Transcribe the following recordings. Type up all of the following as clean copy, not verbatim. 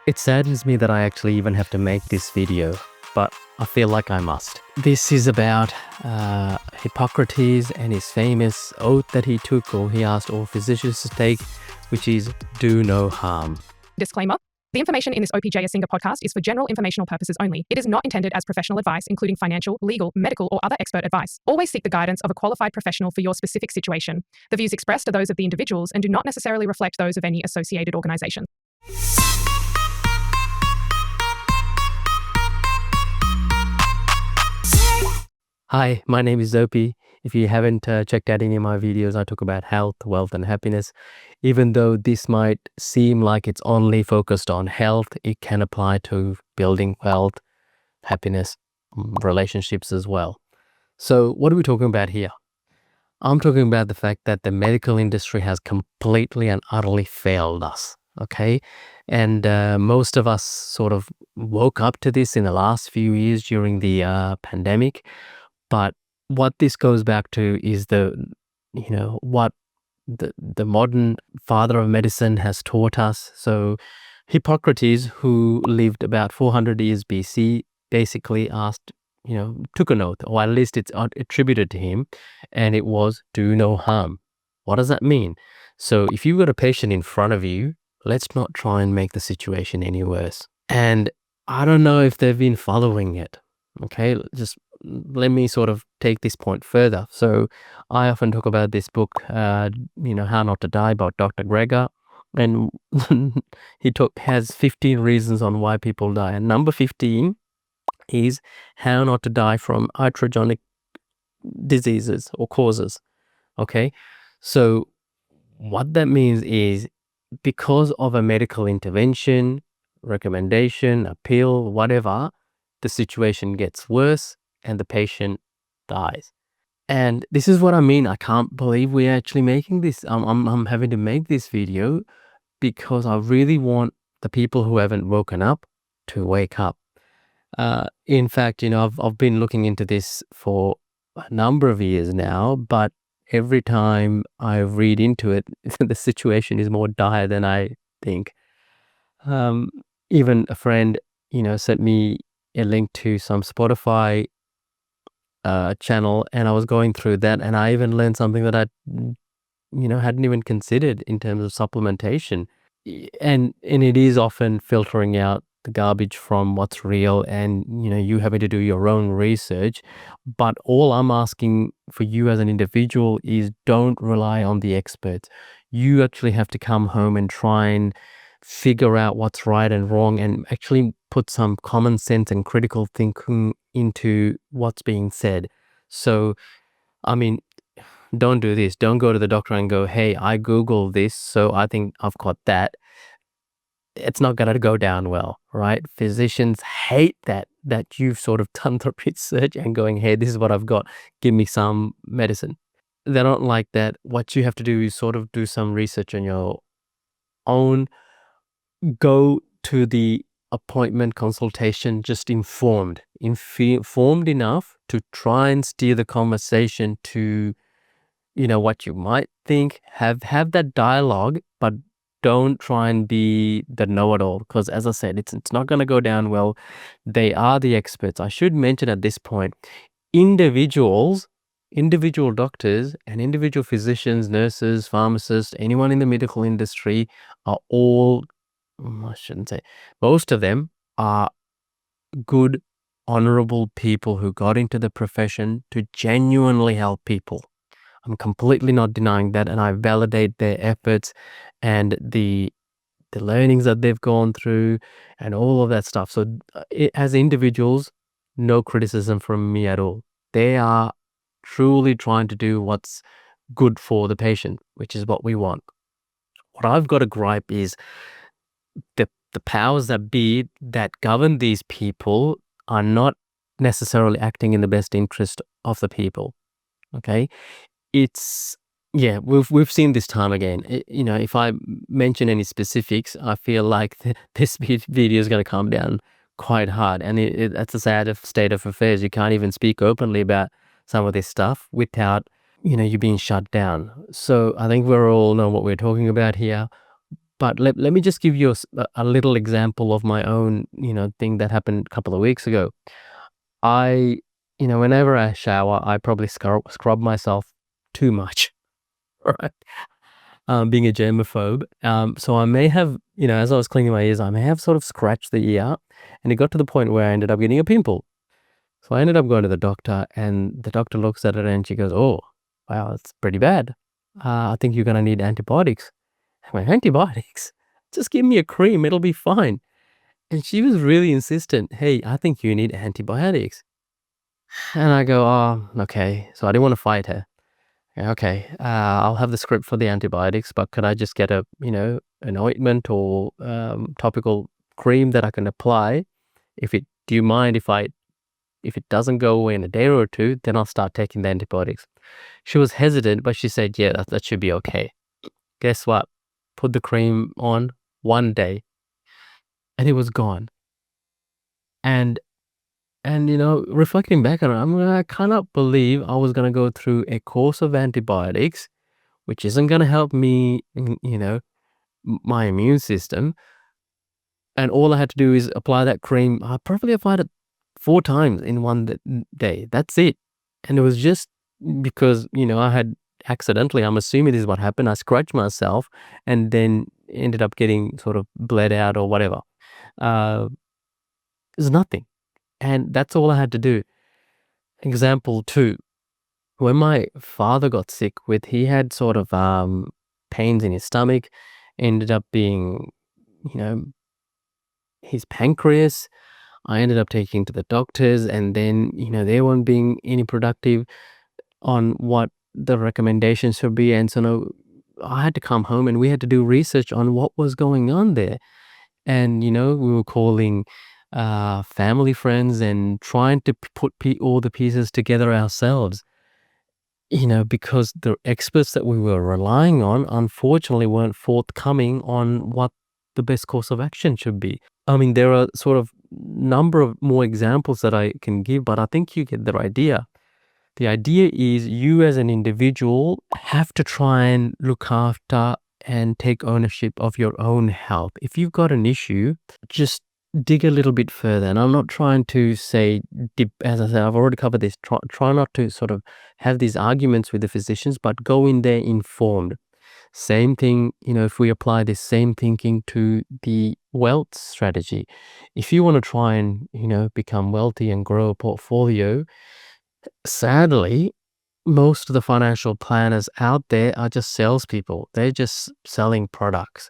It saddens me that I actually even have to make this video, but I feel like I must. This is about Hippocrates and his famous oath that he took, or he asked all physicians to take, which is do no harm. Disclaimer. The information in this Jayasinghe podcast is for general informational purposes only. It is not intended as professional advice, including financial, legal, medical, or other expert advice. Always seek the guidance of a qualified professional for your specific situation. The views expressed are those of the individuals and do not necessarily reflect those of any associated organization. Hi, my name is Zopi. If you haven't checked out any of my videos, I talk about health, wealth, and happiness. Even though this might seem like it's only focused on health, it can apply to building wealth, happiness, relationships as well. So what are we talking about here? I'm talking about the fact that the medical industry has completely and utterly failed us, okay? And most of us sort of woke up to this in the last few years during the pandemic. But what this goes back to is what the modern father of medicine has taught us. So Hippocrates, who lived about 400 years BC, basically took an oath, or at least it's attributed to him, and it was do no harm. What does that mean? So if you've got a patient in front of you, let's not try and make the situation any worse. And I don't know if they've been following it. Okay, just let me sort of take this point further. So I often talk about this book, How Not to Die, by Dr. Greger, and he has 15 reasons on why people die. And number 15 is how not to die from iatrogenic diseases or causes. Okay, so what that means is because of a medical intervention, recommendation, appeal, whatever, the situation gets worse and the patient dies. And this is what I mean. I can't believe we're actually making this. I'm having to make this video because I really want the people who haven't woken up to wake up. In fact, I've been looking into this for a number of years now, but every time I read into it, the situation is more dire than I think. Even a friend, sent me a link to some Spotify channel, and I was going through that, and I even learned something that I hadn't even considered in terms of supplementation. And it is often filtering out the garbage from what's real, and you having to do your own research. But all I'm asking for you as an individual is don't rely on the experts. You actually have to come home and try and figure out what's right and wrong, and actually put some common sense and critical thinking into what's being said. So, I mean, don't do this. Don't go to the doctor and go, hey, I Googled this, so I think I've got that. It's not going to go down well, right? Physicians hate that you've sort of done the research and going, hey, this is what I've got. Give me some medicine. They don't like that. What you have to do is sort of do some research on your own. Go to the appointment consultation just informed enough to try and steer the conversation to what you might think. Have that dialogue, but don't try and be the know-it-all, because as I said, it's not going to go down well. They are the experts. I should mention at this point, individual doctors and individual physicians, nurses, pharmacists, anyone in the medical industry are all, I shouldn't say, most of them are good, honorable people who got into the profession to genuinely help people. I'm completely not denying that, and I validate their efforts and the learnings that they've gone through and all of that stuff. So as individuals, no criticism from me at all. They are truly trying to do what's good for the patient, which is what we want. What I've got a gripe is the powers that be that govern these people are not necessarily acting in the best interest of the people. Okay, we've seen this time again. If I mention any specifics, I feel like this video is going to come down quite hard, and that's a sad state of affairs. You can't even speak openly about some of this stuff without you being shut down. So I think we all know what we're talking about here. But let me just give you a little example of my own, thing that happened a couple of weeks ago. I, whenever I shower, I probably scrub myself too much, right? Being a germaphobe. So I may have, as I was cleaning my ears, I may have sort of scratched the ear, and it got to the point where I ended up getting a pimple. So I ended up going to the doctor, and the doctor looks at it and she goes, "Oh, wow, it's pretty bad. I think you're gonna need antibiotics." I'm like, "Antibiotics? Just give me a cream, it'll be fine." And she was really insistent. "Hey, I think you need antibiotics." And I go, "Oh, okay." So I didn't want to fight her. Yeah, okay, I'll have the script for the antibiotics, but could I just get an ointment or topical cream that I can apply? Do you mind if it doesn't go away in a day or two, then I'll start taking the antibiotics. She was hesitant, but she said, yeah, that should be okay. Guess what? Put the cream on one day and it was gone. And reflecting back on it, I cannot believe I was going to go through a course of antibiotics, which isn't going to help me, my immune system. And all I had to do is apply that cream. I probably applied it 4 times in one day. That's it. And it was just because, I had accidentally, I'm assuming this is what happened. I scratched myself and then ended up getting sort of bled out or whatever. Uh, it's nothing. And that's all I had to do. Example 2. When my father got sick he had sort of pains in his stomach, ended up being, you know, his pancreas. I ended up taking to the doctors, and then, they weren't being any productive on what the recommendations should be. And so no, I had to come home and we had to do research on what was going on there. And, we were calling family friends and trying to put all the pieces together ourselves, because the experts that we were relying on, unfortunately, weren't forthcoming on what the best course of action should be. I mean, there are sort of number of more examples that I can give, but I think you get the idea. The idea is you as an individual have to try and look after and take ownership of your own health. If you've got an issue, just dig a little bit further. And I'm not trying to say, as I said, I've already covered this. Try not to sort of have these arguments with the physicians, but go in there informed. Same thing, if we apply this same thinking to the wealth strategy. If you want to try and, become wealthy and grow a portfolio, sadly, most of the financial planners out there are just salespeople. They're just selling products.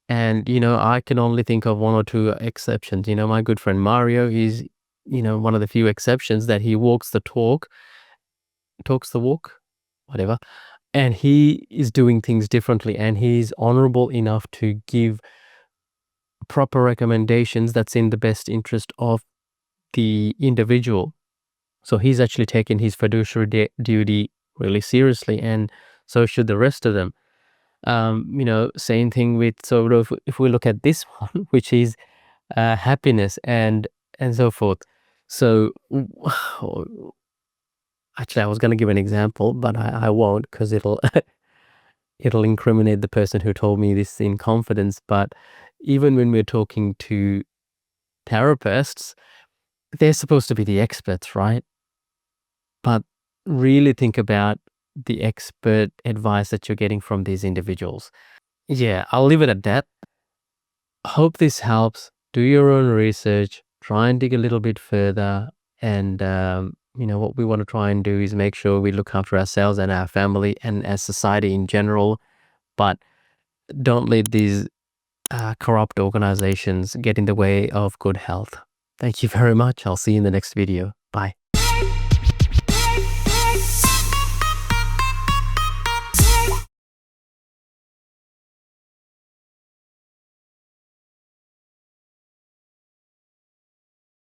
And, I can only think of 1 or 2 exceptions. My good friend Mario, he's, one of the few exceptions that he walks the talks the walk, whatever. And he is doing things differently, and he's honorable enough to give proper recommendations that's in the best interest of the individual. So he's actually taken his fiduciary duty really seriously, and so should the rest of them. Same thing with sort of if we look at this one, which is happiness and so forth. So actually, I was going to give an example, but I won't because it'll incriminate the person who told me this in confidence. But even when we're talking to therapists, they're supposed to be the experts, right? But really think about the expert advice that you're getting from these individuals. Yeah, I'll leave it at that. Hope this helps. Do your own research, try and dig a little bit further. And, what we want to try and do is make sure we look after ourselves and our family and as society in general. But don't let these corrupt organizations get in the way of good health. Thank you very much. I'll see you in the next video. Bye.